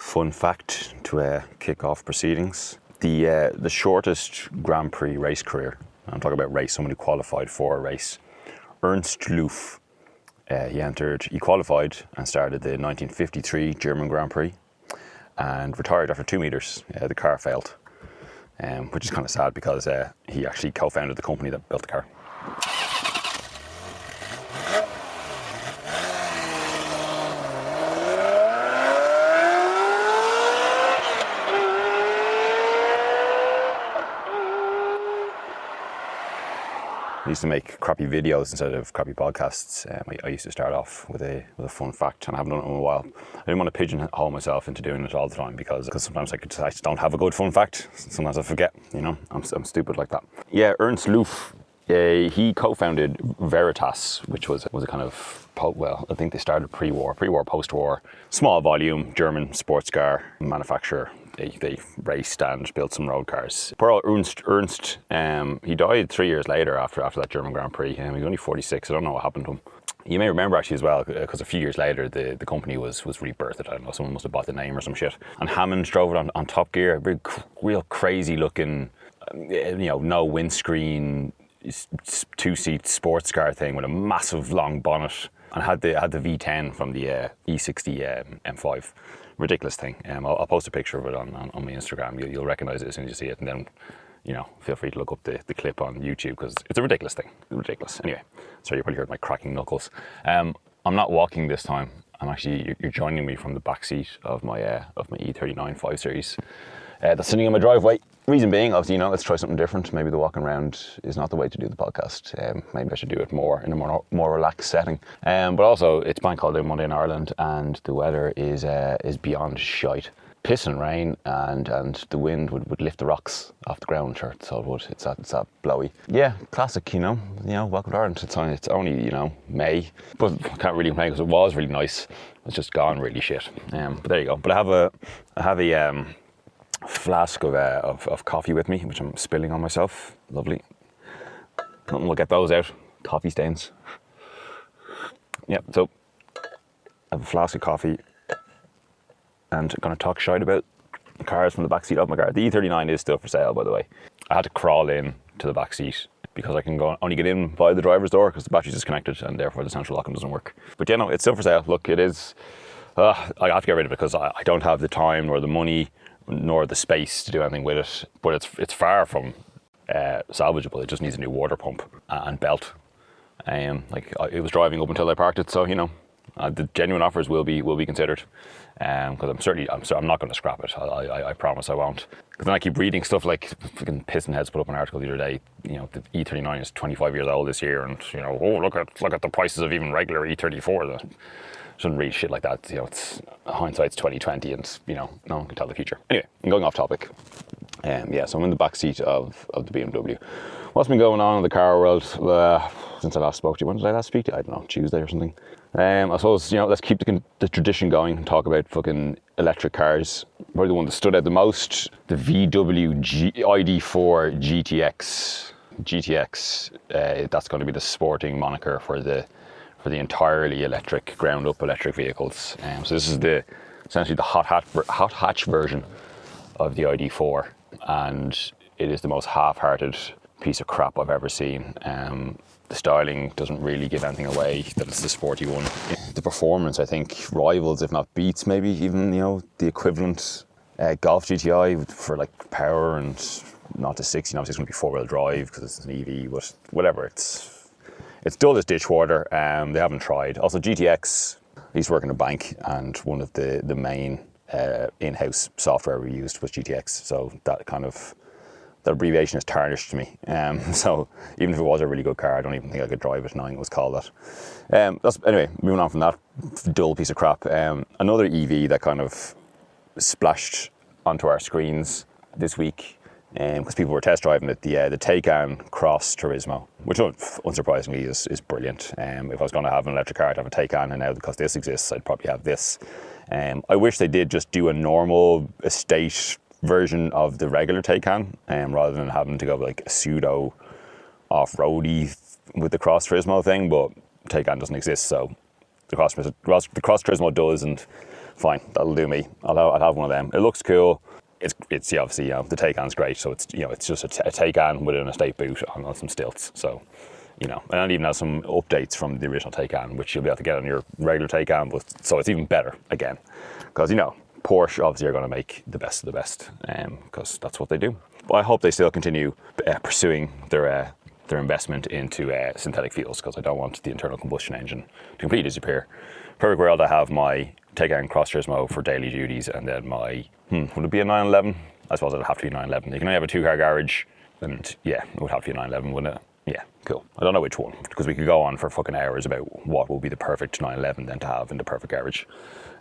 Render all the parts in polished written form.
fun fact to kick off proceedings. The shortest Grand Prix race career, I'm talking about race, someone who qualified for a race, Ernst Loof. He qualified and started the 1953 German Grand Prix and retired after 2 meters. The car failed, which is kind of sad because he actually co-founded the company that built the car. I used to make crappy videos instead of crappy podcasts. I used to start off with a fun fact, and I haven't done it in a while. I didn't want to pigeonhole myself into doing it all the time because sometimes I just don't have a good fun fact. Sometimes I forget, you know, I'm stupid like that. Yeah, Ernst Loof, he co-founded Veritas, which was a kind of, well, I think they started pre-war, post-war, small volume German sports car manufacturer. They raced and built some road cars. Poor old Ernst, he died 3 years later after that German Grand Prix. He was only 46, I don't know what happened to him. You may remember actually as well, because a few years later the company was rebirthed. I don't know, someone must have bought the name or some shit. And Hammond drove it on Top Gear, a big, real crazy looking, you know, no windscreen, 2-seat sports car thing with a massive long bonnet, and had the V10 from the E60 M5. Ridiculous thing. I'll post a picture of it on my Instagram. You'll recognize it as soon as you see it, and then, you know, feel free to look up the clip on YouTube because it's a ridiculous thing. It's ridiculous. Anyway, sorry, you probably heard my cracking knuckles. I'm not walking this time. I'm actually, you're joining me from the back seat of my E39 5 Series. That's sitting in my driveway. Reason being, obviously, you know, let's try something different. Maybe the walking around is not the way to do the podcast. Maybe I should do it more in a more relaxed setting. But also, it's Bank Holiday Monday in Ireland, and the weather is beyond shite. Piss and rain, and the wind would lift the rocks off the ground. Sure, so it would. It's that blowy. Yeah, classic. You know, welcome to Ireland. It's only, you know, May, but I can't really complain because it was really nice. It's just gone really shit. But there you go. But I have a flask of coffee with me, which I'm spilling on myself. Lovely. Nothing will get those out. Coffee stains. Yeah, so I have a flask of coffee and I'm going to talk shite about cars from the backseat of my car. The E39 is still for sale, by the way. I had to crawl in to the back seat because I can only get in by the driver's door because the battery's disconnected and therefore the central locking doesn't work. But yeah, no, it's still for sale. Look, it is. I have to get rid of it because I don't have the time nor the money nor the space to do anything with it. But it's far from salvageable. It just needs a new water pump and belt. It was driving up until I parked it, so you know, the genuine offers will be considered. Because I'm not going to scrap it. I promise I won't. Because then I keep reading stuff like fucking Piston Heads put up an article the other day. You know, the E39 is 25 years old this year, and you know, oh look at the prices of even regular E34. Shouldn't read shit like that. You know, it's hindsight's 2020, and you know, no one can tell the future. Anyway, I'm going off topic. Yeah, so I'm in the back seat of the BMW. What's been going on in the car world since I last spoke to you? When did I last speak to you? I don't know, Tuesday or something. I suppose, you know, let's keep the tradition going and talk about fucking electric cars. Probably the one that stood out the most, the VW ID4 GTX. GTX, that's going to be the sporting moniker for the entirely electric, ground-up electric vehicles. So this is essentially the hot hatch version of the ID4, and it is the most half-hearted piece of crap I've ever seen. The styling doesn't really give anything away that it's the sporty one. The performance, I think, rivals, if not beats, maybe even, you know, the equivalent Golf GTI for like power and not the 60. Obviously, it's going to be four-wheel drive because it's an EV, but whatever. It's dull as ditch water. They haven't tried. Also, GTX, I used to work in a bank, and one of the main in-house software we used was GTX. So that abbreviation is tarnished to me. So even if it was a really good car, I don't even think I could drive it knowing it was called that. Anyway, moving on from that dull piece of crap. Another EV that kind of splashed onto our screens this week, because people were test driving it, the Taycan Cross Turismo, which unsurprisingly is brilliant. If I was going to have an electric car, I'd have a Taycan, and now because this exists, I'd probably have this. I wish they did just do a normal estate version of the regular Taycan, rather than having to go like a pseudo off-roady with the Cross Turismo thing, but Taycan doesn't exist, so the Cross Turismo does, and fine, that'll do me. I'll have one of them. It looks cool. It's yeah, obviously, the Taycan's great, so it's it's just a Taycan with an estate boot on some stilts. So, and it even has some updates from the original Taycan, which you'll be able to get on your regular Taycan. But so it's even better again, because Porsche obviously are going to make the best of the best, because that's what they do. But I hope they still continue pursuing their investment into synthetic fuels, because I don't want the internal combustion engine to completely disappear. Perfect world, I have my Taycan Cross Turismo for daily duties, and then my would it be a 911? I suppose it'd have to be a 911. You can only have a 2-car garage, and yeah, it would have to be a 911, wouldn't it? Yeah, cool. I don't know which one, because we could go on for fucking hours about what will be the perfect 911 then to have in the perfect garage.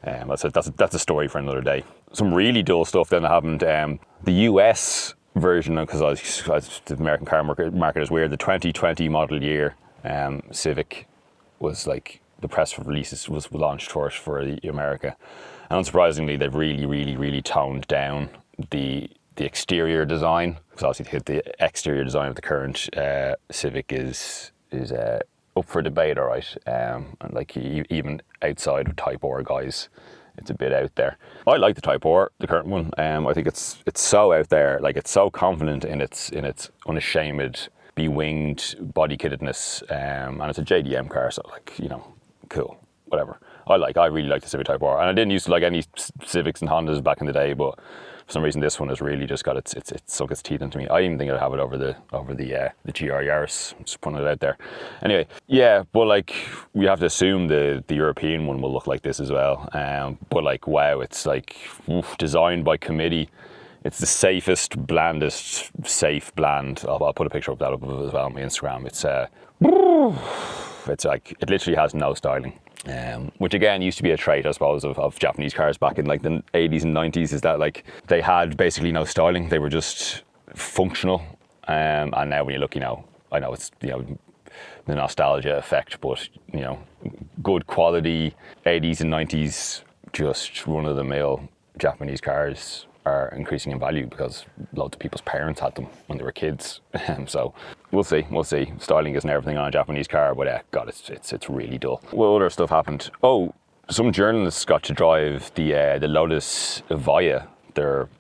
That's a story for another day. Some really dull stuff then that happened. The US version, because the American car market is weird. The 2020 model year Civic was like, the press releases was launched for America, and unsurprisingly, they've really toned down the exterior design. Because obviously the exterior design of the current Civic is up for debate, all right. And like even outside of Type R guys, it's a bit out there. I like the Type R, the current one. I think it's so out there, like it's so confident in its unashamed, be-winged body kittedness, and it's a JDM car, so like cool, whatever. I really like the Civic Type R, and I didn't used to like any Civics and Hondas back in the day, but for some reason this one has really just got it's sunk its teeth into me. I even think I'd have it over the GR Yaris. Just putting it out there. Anyway, yeah, but like we have to assume the European one will look like this as well. But like wow, it's like designed by committee. It's the safest, blandest, safe blend. I'll put a picture of that up as well on my Instagram. It's like it literally has no styling. Which again used to be a trait, I suppose, of Japanese cars back in like the 80s and 90s, is that like they had basically no styling. They were just functional. And now when you look, I know it's the nostalgia effect, but good quality 80s and 90s, just run-of-the-mill Japanese cars are increasing in value because loads of people's parents had them when they were kids. So we'll see. Styling isn't everything on a Japanese car, but God, it's really dull. What other stuff happened? Oh, some journalists got to drive the Lotus Evija, their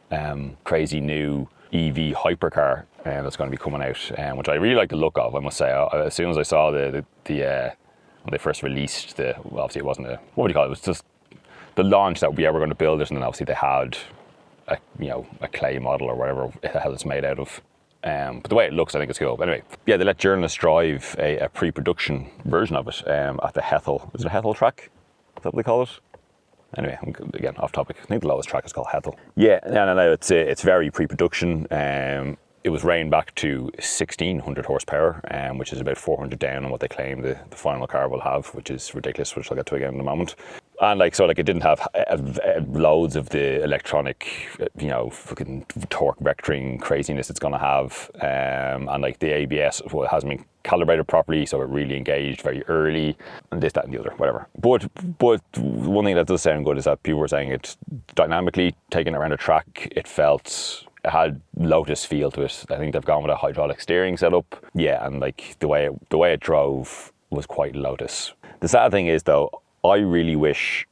crazy new EV hypercar that's going to be coming out, which I really like the look of, I must say. As soon as I saw when they first released obviously it wasn't what would you call it? It was just the launch that we're going to build it, and then obviously they had a clay model or whatever the hell it's made out of. But the way it looks, I think it's cool. But anyway, yeah, they let journalists drive a pre-production version of it at the Hethel. Is it a Hethel track? Is that what they call it? Anyway, again, off topic. I think the lowest track is called Hethel. Yeah, no, it's very pre-production. It was reined back to 1,600 horsepower, which is about 400 down on what they claim the final car will have, which is ridiculous, which I'll get to again in a moment. And it didn't have loads of the electronic, fucking torque vectoring craziness it's going to have. And the ABS hasn't been calibrated properly, so it really engaged very early, and this, that, and the other, whatever. But one thing that does sound good is that people were saying it dynamically, taking it around a track, it had Lotus feel to it. I think they've gone with a hydraulic steering setup. Yeah, and the way it drove was quite Lotus. The sad thing is though, I really wish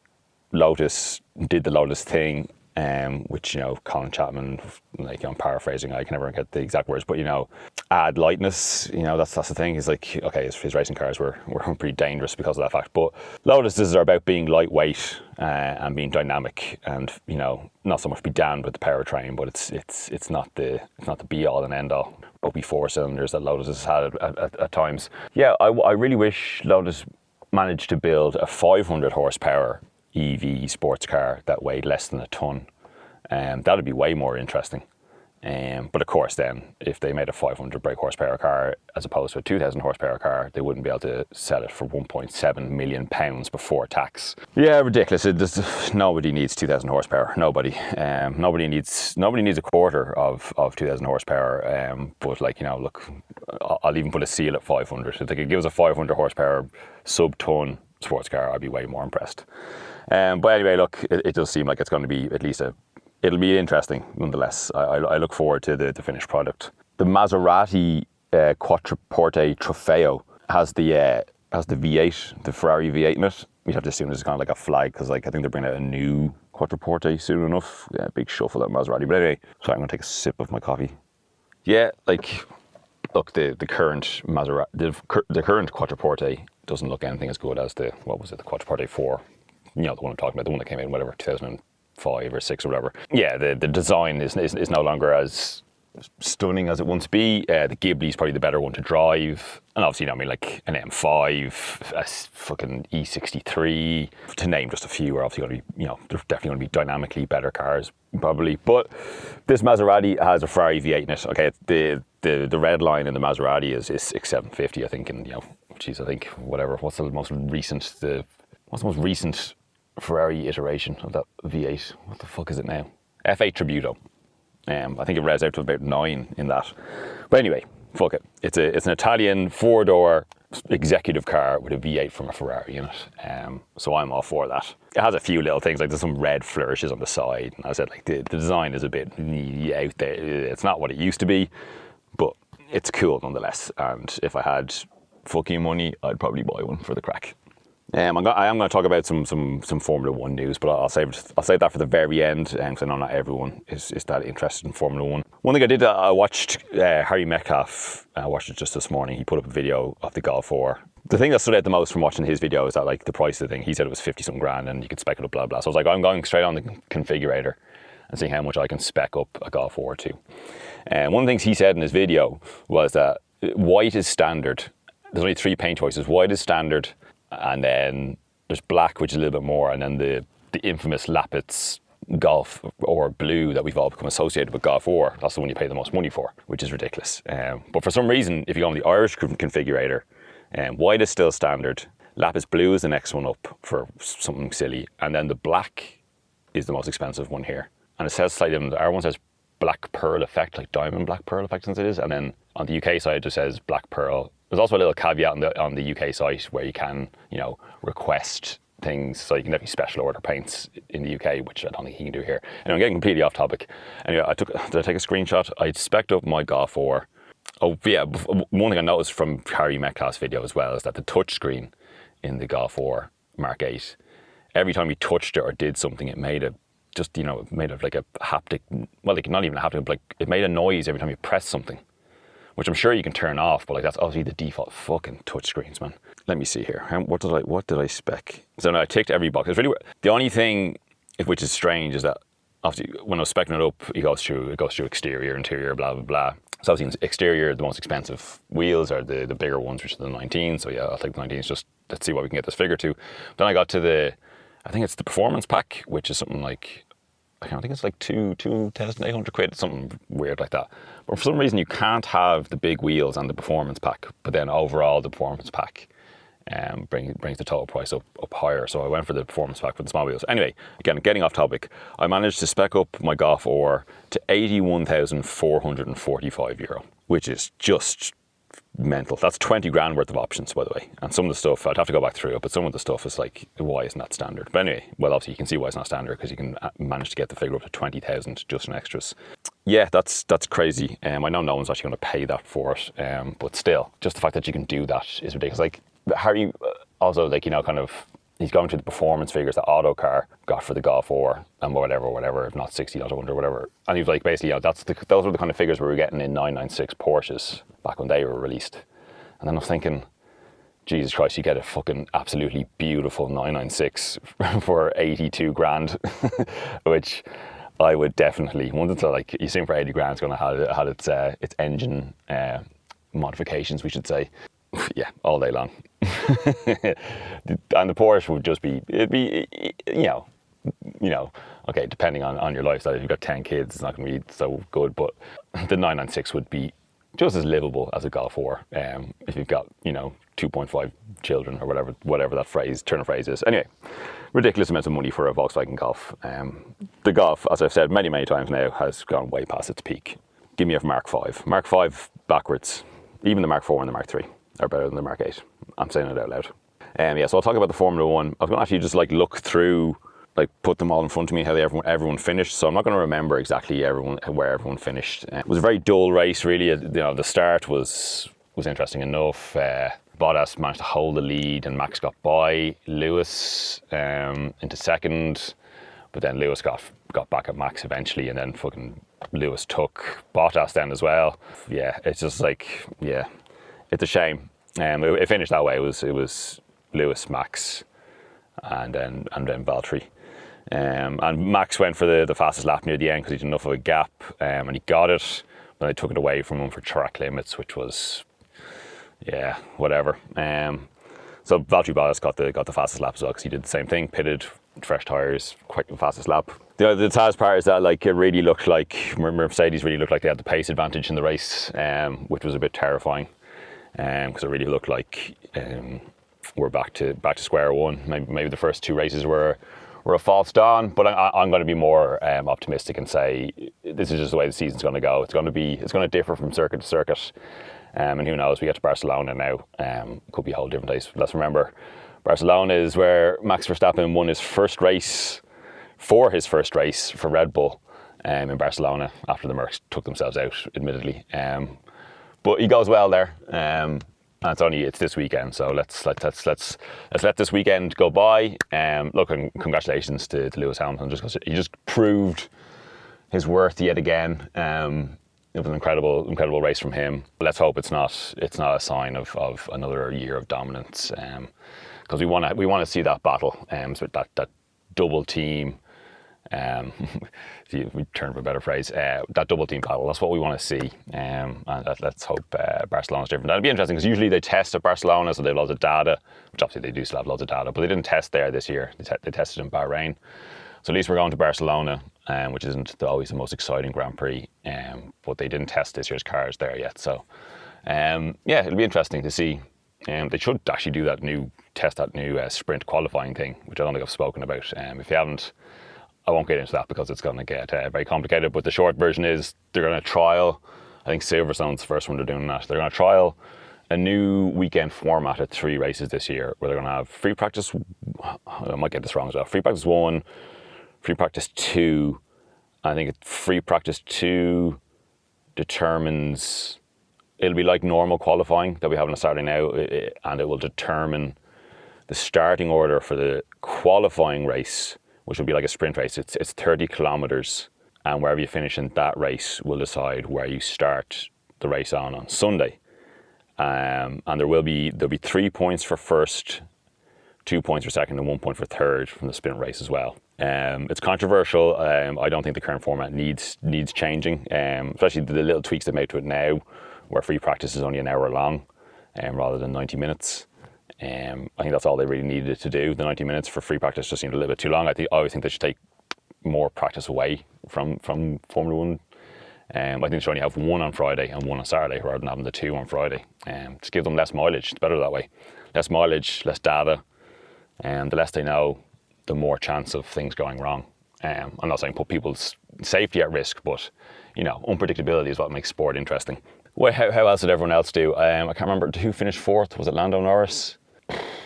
Lotus did the Lotus thing, which Colin Chapman, I'm paraphrasing, I can never get the exact words, but add lightness. That's the thing. He's like, okay, his racing cars were pretty dangerous because of that fact. But Lotuses are about being lightweight and being dynamic, and not so much be damned with the powertrain, but it's not the be all and end all. Ugly 4 cylinders that Lotus has had at times. Yeah, I really wish Lotus managed to build a 500 horsepower EV sports car that weighed less than a ton. That'd be way more interesting. But of course then, if they made a 500 brake horsepower car as opposed to a 2,000 horsepower car, they wouldn't be able to sell it for £1.7 million before tax. Yeah, ridiculous. Nobody needs 2,000 horsepower. Nobody. Nobody needs a quarter of 2,000 horsepower. But look, I'll even put a seal at 500. If they could give us a 500 horsepower sub-ton sports car, I'd be way more impressed. But anyway, look, it does seem like it's going to be at least it'll be interesting nonetheless. I look forward to the finished product. The Maserati Quattroporte Trofeo has has the V8, the Ferrari V8 in it. You'd have to assume it's kind of like a flag because like I think they're bringing out a new Quattroporte soon enough. Yeah, big shuffle at Maserati. But anyway, sorry, I'm gonna take a sip of my coffee. Yeah, like look, the current Maserati, the current Quattroporte doesn't look anything as good as the Quattroporte 4. You know, the one I'm talking about, the one that came out in whatever 2005 or 6 or whatever. Yeah, the design is no longer as stunning as it once be. The Ghibli is probably the better one to drive, and obviously, you know, I mean, like an M5, a fucking E63, to name just a few, are obviously going to be, you know, they're definitely going to be dynamically better cars, probably. But this Maserati has a Ferrari V8 in it. Okay, the red line in the Maserati is 6750, I think, and you know, geez, I think whatever. What's the most recent Ferrari iteration of that V8? What the fuck is it now? F8 Tributo. I think it revs out to about 9 in that. But anyway, fuck it. It's an Italian 4-door executive car with a V8 from a Ferrari in it. So I'm all for that. It has a few little things, like there's some red flourishes on the side. And as I said, like the design is a bit out there. It's not what it used to be, but it's cool nonetheless. And if I had fucking money, I'd probably buy one for the crack. I am going to talk about some Formula One news, but I'll save that for the very end, because I know not everyone is that interested in Formula One. One thing I did, I watched Harry Metcalf. I watched it just this morning. He put up a video of the Golf 4. The thing that stood out the most from watching his video is that like the price of the thing. He said it was 50-something grand, and you could spec it up, blah blah. So I was like, I'm going straight on the configurator and seeing how much I can spec up a Golf 4 to. And one of the things he said in his video was that white is standard. There's only 3 paint choices. White is standard. And then there's black, which is a little bit more, and then the infamous Lapis Golf or blue that we've all become associated with Golf 4. That's the one you pay the most money for, which is ridiculous. But for some reason, if you go on the Irish configurator, white is still standard. Lapis blue is the next one up for something silly, and then the black is the most expensive one here. And it says slightly different. Our one says black pearl effect, like diamond black pearl effect, since it is, and then on the UK side it just says black pearl. There's also a little caveat on the UK site where you can, you know, request things, so you can definitely special order paints in the UK, which I don't think you can do here. And I'm getting completely off topic. Anyway, did I take a screenshot? I spec'd up my Golf 4. Oh yeah, one thing I noticed from Harry Metcalf's video as well is that the touchscreen in the Golf 4 Mark 8, every time you touched it or did something, it made like a haptic, well, like not even a haptic, but like it made a noise every time you pressed something, which I'm sure you can turn off, but like that's obviously the default fucking touchscreens, man. Let me see here. What did I spec? So no, I ticked every box. It's really weird. The only thing which is strange is that obviously when I was speccing it up, it goes through exterior, interior, blah blah blah. So obviously exterior, the most expensive wheels are the bigger ones, which are the 19. So yeah, I'll take the 19s. Just let's see what we can get this figure to. Then I got to I think it's the performance pack, which is something like, I think it's like 2,800 quid, something weird like that. But for some reason you can't have the big wheels and the performance pack, but then overall the performance pack brings the total price up higher. So I went for the performance pack for the small wheels. Anyway, again, getting off topic, I managed to spec up my Golf 4 to €81,445, which is just mental. That's 20 grand worth of options, by the way. And some of the stuff, I'd have to go back through it, but some of the stuff is like, why isn't that standard? But anyway, well, obviously you can see why it's not standard, because you can manage to get the figure up to 20,000 just in extras. Yeah, that's crazy. I know no one's actually going to pay that for it, but still, just the fact that you can do that is ridiculous. Like Harry also, like, you know, kind of, he's going to the performance figures that Autocar got for the Golf 4 and whatever, if not 60, not 100, whatever. And he's like, basically, you know, those were the kind of figures we were getting in 996 Porsches back when they were released. And then I was thinking, Jesus Christ, you get a fucking absolutely beautiful 996 for 82 grand, which I would definitely, once it's like, you see for 80 grand, it's going to have its engine modifications, we should say. Yeah, all day long. And the Porsche would just be, it'd be, you know, okay, depending on your lifestyle, if you've got 10 kids, it's not going to be so good, but the 996 would be just as livable as a Golf 4 if you've got, you know, 2.5 children or whatever that turn of phrase is. Anyway, ridiculous amounts of money for a Volkswagen Golf. The Golf, as I've said many times now, has gone way past its peak. Give me a Mark 5. Mark 5 backwards. Even the Mark 4 and the Mark 3 are better than the Mark 8. I'm saying it out loud. Yeah, so I'll talk about the Formula 1. I was going to actually just like look through, like put them all in front of me, how everyone finished. So I'm not going to remember exactly where everyone finished. It was a very dull race, really. You know, the start was interesting enough. Bottas managed to hold the lead, and Max got by Lewis into second, but then Lewis got back at Max eventually, and then fucking Lewis took Bottas then as well. Yeah, it's just like, yeah, it's a shame. It finished that way. It was Lewis, Max, and then Valtteri. And Max went for the fastest lap near the end because he did enough of a gap, and he got it. But they took it away from him for track limits, which was, yeah, whatever. So Valtteri Bottas got the fastest lap as well because he did the same thing, pitted, fresh tyres, quite the fastest lap. The saddest part is that like it really looked like Mercedes really looked like they had the pace advantage in the race, which was a bit terrifying, because it really looked like we're back to square one. Maybe the first two races were a false dawn, but I'm going to be more optimistic and say this is just the way the season's going to go. It's going to differ from circuit to circuit, and who knows? We get to Barcelona now. Could be a whole different place. Let's remember, Barcelona is where Max Verstappen won his first race for Red Bull in Barcelona after the Mercs took themselves out, admittedly. But he goes well there. And it's this weekend, so let's let this weekend go by. Look, and congratulations to Lewis Hamilton, just because he just proved his worth yet again. It was an incredible race from him. Let's hope it's not a sign of another year of dominance, because we want to see that battle, so that double team. We turn for a better phrase, that double team battle. That's what we want to see, and let's hope Barcelona's different. That'll be interesting because usually they test at Barcelona, so they have lots of data, which obviously they do still have lots of data, but they didn't test there this year. They tested in Bahrain, so at least we're going to Barcelona, which isn't always the most exciting Grand Prix, but they didn't test this year's cars there yet. So yeah, it'll be interesting to see. They should actually that new sprint qualifying thing, which I don't think I've spoken about. If you haven't, I won't get into that because it's going to get very complicated, but the short version is they're going to trial, I think Silverstone's the first one they're doing that, they're going to trial a new weekend format at 3 races this year, where they're going to have free practice, I might get this wrong as well, free practice 1, free practice 2, I think free practice 2 determines, it'll be like normal qualifying that we have on a Saturday now, and it will determine the starting order for the qualifying race, which will be like a sprint race. It's 30 kilometers, and wherever you finish in that race will decide where you start the race on Sunday. And there'll be 3 points for first, 2 points for second, and 1 point for third from the sprint race as well. It's controversial. I don't think the current format needs changing, especially the little tweaks they made to it now, where free practice is only an hour long, rather than 90 minutes. I think that's all they really needed to do. The 90 minutes for free practice just seemed a little bit too long. I always think they should take more practice away from Formula One. I think they should only have 1 on Friday and 1 on Saturday, rather than having the 2 on Friday. Just give them less mileage. It's better that way. Less mileage, less data, and the less they know, the more chance of things going wrong. I'm not saying put people's safety at risk, but unpredictability is what makes sport interesting. Well, how else did everyone else do? I can't remember who finished 4th. Was it Lando Norris?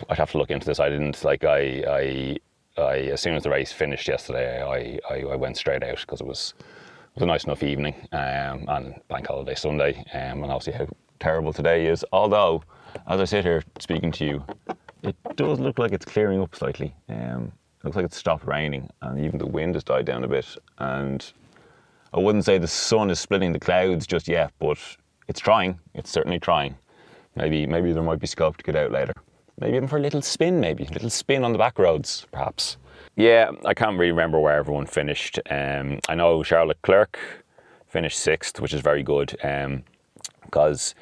I'd have to look into this. I didn't I as soon as the race finished yesterday, I went straight out because it was a nice enough evening, and bank holiday Sunday, and I'll see how terrible today is. Although, as I sit here speaking to you, it does look like it's clearing up slightly. It looks like it's stopped raining, and even the wind has died down a bit. And I wouldn't say the sun is splitting the clouds just yet, but it's trying. It's certainly trying. Maybe there might be scope to get out later. Maybe even for a little spin, a little spin on the back roads, perhaps. Yeah, I can't really remember where everyone finished. I know Charles Leclerc finished 6th, which is very good. Because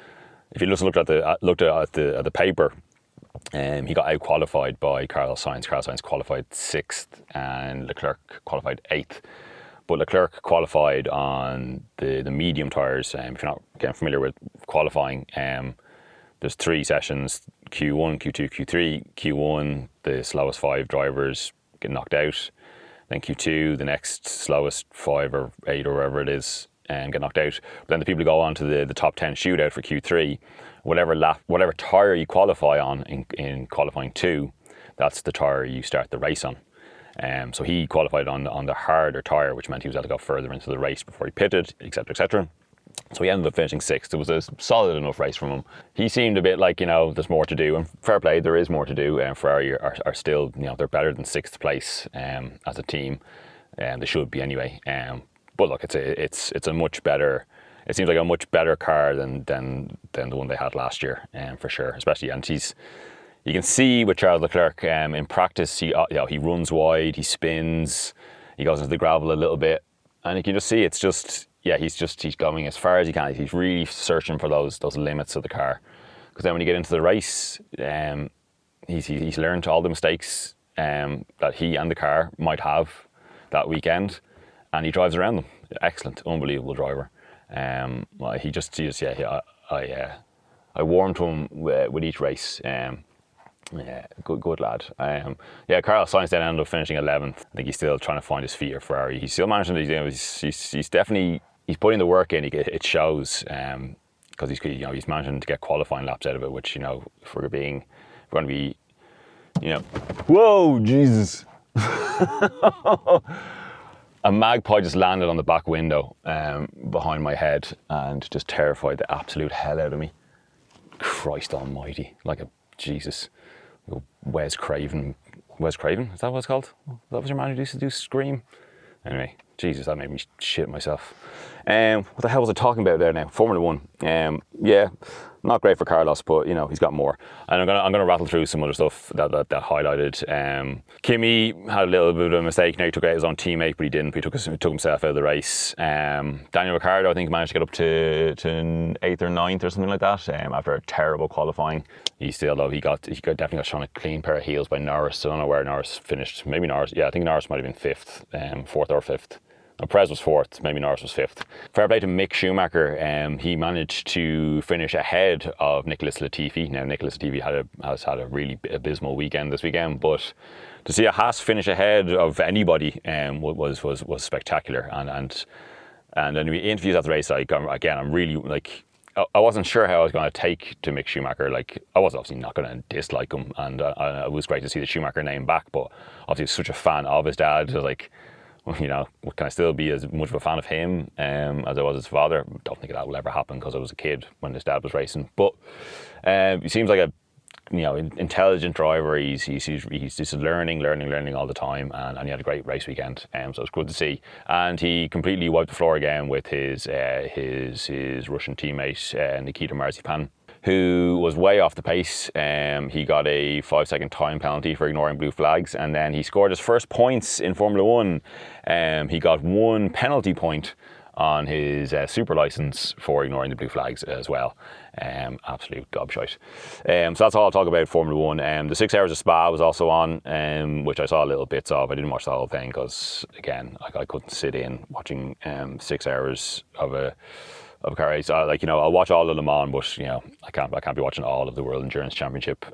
if you just looked at the paper, he got out qualified by Carlos Sainz. Carlos Sainz qualified 6th, and Leclerc qualified 8th. But Leclerc qualified on the medium tyres. If you're not getting familiar with qualifying, there's 3 sessions: Q1, Q2, Q3. Q1, the slowest 5 drivers get knocked out. Then Q2, the next slowest 5 or 8 or whatever it is, get knocked out. But then the people who go on to the top 10 shootout for Q3, whatever tyre you qualify on in qualifying 2, that's the tyre you start the race on. So he qualified on the harder tyre, which meant he was able to go further into the race before he pitted, etc., etc. So he ended up finishing 6th. It was a solid enough race from him. He seemed a bit like, there's more to do. And fair play, there is more to do. Ferrari are still, they're better than 6th place as a team. They should be anyway. But look, it's a much better, it seems like a much better car than the one they had last year, for sure. Especially, and you can see with Charles Leclerc in practice, he runs wide, he spins, he goes into the gravel a little bit. And you can just see it's just, he's going as far as he can. He's really searching for those limits of the car. Because then when you get into the race, he's learned all the mistakes that he and the car might have that weekend, and he drives around them. Excellent, unbelievable driver. I warmed to him with each race. Good lad. Carlos Sainz then ended up finishing 11th. I think he's still trying to find his feet at Ferrari. He's still managing to, he's definitely, he's putting the work in. It shows because he's managing to get qualifying laps out of it. Which if we're going to be, whoa, Jesus. A magpie just landed on the back window behind my head and just terrified the absolute hell out of me. Christ almighty, like a Jesus. Wes Craven, is that what it's called? That was your man who used to do Scream? Anyway, Jesus, that made me shit myself. What the hell was I talking about there now? Formula One. Not great for Carlos, but he's got more. And I'm gonna rattle through some other stuff that highlighted. Kimi had a little bit of a mistake. Now he took out his own teammate, but he didn't. He took himself out of the race. Daniel Ricciardo, I think, managed to get up to 8th or 9th or something like that. After a terrible qualifying, he definitely got shown a clean pair of heels by Norris. I don't know where Norris finished. Maybe Norris. Yeah, I think Norris might have been 5th, 4th or 5th. No, Perez was 4th, maybe Norris was 5th. Fair play to Mick Schumacher. He managed to finish ahead of Nicholas Latifi. Now, Nicholas Latifi has had a really abysmal weekend this weekend, but to see a Haas finish ahead of anybody was spectacular. And in the interviews after the race, I'm really I wasn't sure how I was going to take to Mick Schumacher. I was obviously not going to dislike him, and it was great to see the Schumacher name back. But obviously, such a fan of his dad. Can I still be as much of a fan of him as I was his father? Don't think that will ever happen because I was a kid when his dad was racing. But he seems like a intelligent driver. He's just learning all the time, and he had a great race weekend. So it's good to see. And he completely wiped the floor again with his Russian teammate Nikita Marzipan, who was way off the pace. He got a 5-second time penalty for ignoring blue flags, and then he scored his first points in Formula One. He got 1 penalty point on his super license for ignoring the blue flags as well. Absolute gobshite. So that's all I'll talk about Formula One. The 6 hours of Spa was also on, which I saw little bits of. I didn't watch the whole thing because, again, I couldn't sit in watching 6 hours of a car race. I'll watch all of Le Mans, but I can't be watching all of the World Endurance Championship.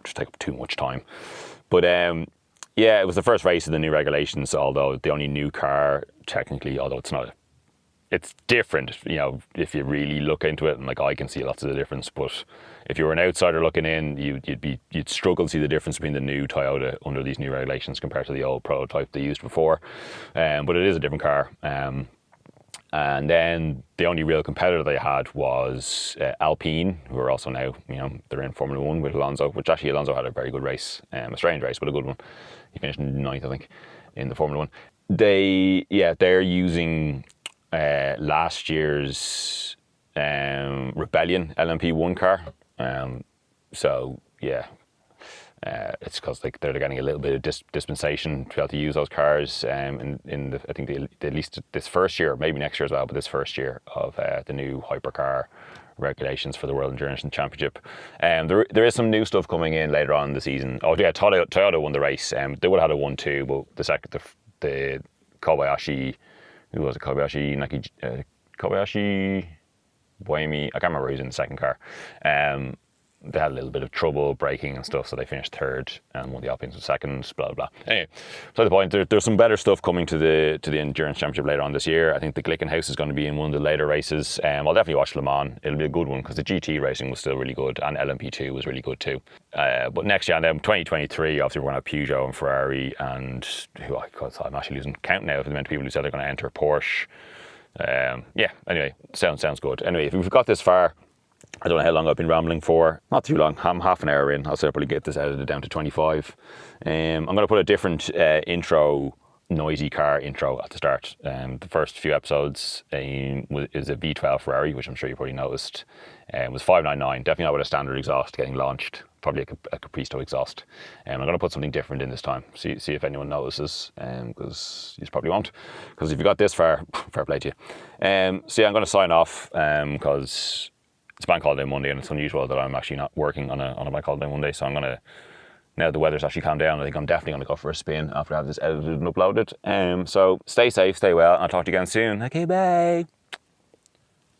Just take up too much time. But it was the first race of the new regulations. Although the only new car, technically, although it's not, it's different. If you really look into it, and I can see lots of the difference. But if you were an outsider looking in, you'd struggle to see the difference between the new Toyota under these new regulations compared to the old prototype they used before. But it is a different car. And then the only real competitor they had was Alpine, who are also now, they're in Formula One with Alonso, which actually Alonso had a very good race, a strange race, but a good one. He finished 9th, I think, in the Formula One. They're using last year's Rebellion LMP1 car. It's because they're getting a little bit of dispensation to be able to use those cars I think at least this first year, maybe next year as well, but this first year of the new hypercar regulations for the World Endurance Championship. There is some new stuff coming in later on in the season. Toyota won the race. They would have had a 1-2, but the Kobayashi, who was it? Kobayashi Buemi, I can't remember who's in the second car. They had a little bit of trouble braking and stuff, so they finished 3rd and won the Alpines in 2nd, blah, blah, blah. Anyway, so the point, there's some better stuff coming to the Endurance Championship later on this year. I think the Glickenhaus is going to be in one of the later races. I'll definitely watch Le Mans. It'll be a good one because the GT racing was still really good, and LMP2 was really good too. But next year, and then 2023, obviously we're going to have Peugeot and Ferrari, and I'm actually losing count now for the amount of people who said they're going to enter Porsche. Yeah, anyway, sounds good. Anyway, if you've got this far, I don't know how long I've been rambling for. Not too long. I'm half an hour in. I'll probably get this edited down to 25. I'm going to put a different intro, noisy car intro at the start. The first few episodes is a V12 Ferrari, which I'm sure you probably noticed. It was 599, definitely not with a standard exhaust getting launched. Probably a Capristo exhaust. I'm going to put something different in this time. See if anyone notices, because you probably won't. Because if you got this far, fair play to you. So yeah, I'm going to sign off because it's Bank Holiday Monday, and it's unusual that I'm actually not working on a Bank Holiday Monday. So I'm going to, now the weather's actually calmed down, I think I'm definitely going to go for a spin after I have this edited and uploaded. So stay safe, stay well, and I'll talk to you again soon. Okay, bye.